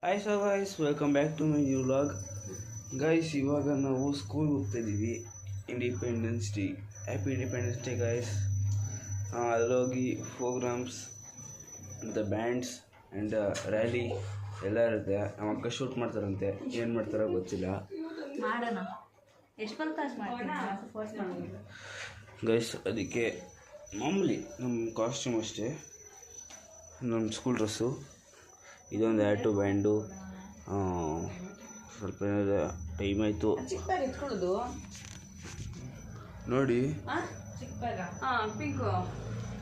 Hi so guys, welcome back to my new vlog. Guys, ಇವಾಗ ನಾವು school ಹೋಗ್ತಾ ಇದ್ದೀವಿ. Independence day, happy independence day guys. ಅಲ್ಲೋಗಿ programs ಮತ್ತು ಬ್ಯಾಂಡ್ಸ್ ಆ್ಯಂಡ್ ರ್ಯಾಲಿ ಎಲ್ಲ ಇರುತ್ತೆ. ನಮ್ಮ ಅಕ್ಕ ಶೂಟ್ ಮಾಡ್ತಾರಂತೆ, ಏನು ಮಾಡ್ತಾರೋ ಗೊತ್ತಿಲ್ಲ ಗೈಸ್. ಅದಕ್ಕೆ ಮಾಮೂಲಿ ನಮ್ಮ ಕಾಸ್ಟ್ಯೂಮ್ ಅಷ್ಟೇ, ನಮ್ಮ ಸ್ಕೂಲ್ ಡ್ರೆಸ್ಸು. ಇದೊಂದು ಹ್ಯಾಟು ಬ್ಯಾಂಡು. ಸ್ವಲ್ಪ ಟೈಮ್ ಆಯಿತು ನೋಡಿ.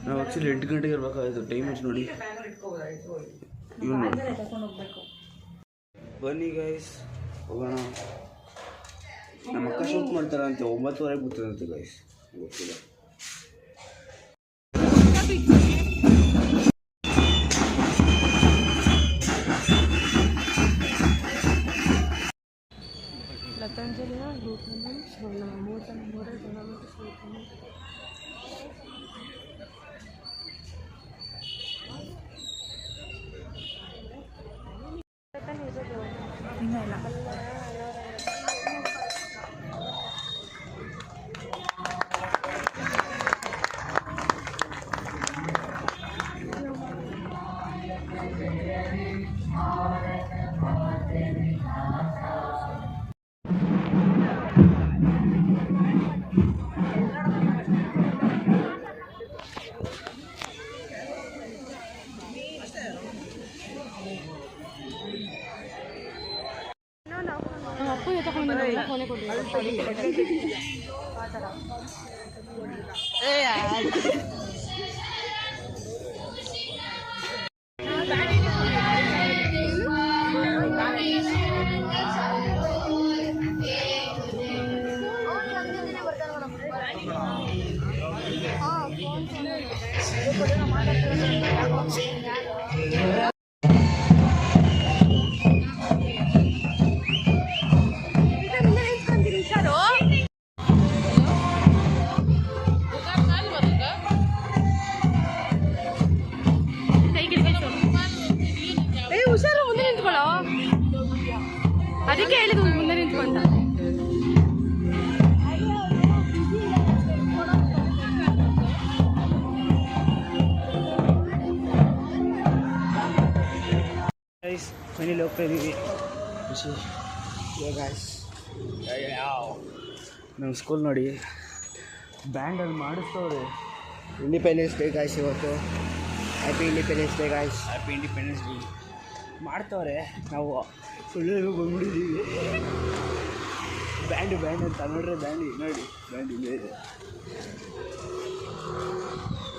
ನಾವು ಆ್ಯಕ್ಚುಲಿ 8 ಗಂಟೆಗೆ ಇರಬೇಕಾಗಿತ್ತು, ಟೈಮ್ ಆಯ್ತು ನೋಡಿ. ಬನ್ನಿ ಗೈಸ್, ಹೋಗೋಣ. ನಮ್ಮ ಅಕ್ಕ ಶೂಟ್ ಮಾಡ್ತಾರಂತೆ, 9:30 ಗೊತ್ತಿರಂತೆ ಗೈಸ್, ಗೊತ್ತಿಲ್ಲ. ಪತಂಜಲಿಯ ರೂಪವನ್ನು ಸ್ವರ್ಣ 33 ಗುಣಮಟ್ಟ ಸ್ವರೂಪವನ್ನು ಹುಷಾರು, ಮುಂದೆ ನಿಂತ್ಕೊಳ್ಳೋ. ಅದಕ್ಕೆ ಹೇಳಿದ್ರು ಮುಂದೆ ನಿಂತ್ಕೊಂಡ. ಮನೇಲಿ ಹೋಗ್ತಾ ಇದ್ದೀವಿ. ನಮ್ಮ ಸ್ಕೂಲ್ ನೋಡಿ, ಬ್ಯಾಂಡಲ್ಲಿ ಮಾಡಿಸ್ತವ್ರೆ. ಇಂಡಿಪೆಂಡೆನ್ಸ್ ಡೇ ಗಾಯ್ಸ್, ಇವತ್ತು happy independence day guys. Happy independence day ಮಾಡ್ತವ್ರೆ. ನಾವು ಫುಲ್ಲು ಬಂದ್ಬಿಟ್ಟಿದ್ದೀವಿ. ಬ್ಯಾಂಡ್ ಅಂತ ನೋಡ್ರೆ, ಬ್ಯಾಂಡ್ ಇಲ್ಲೇ ಇದೆ.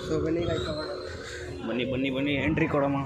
ಸೊ ಬನ್ನಿ ಗಾಯ್ಸ್, ಬನ್ನಿ ಎಂಟ್ರಿ ಕೊಡಮ್ಮ.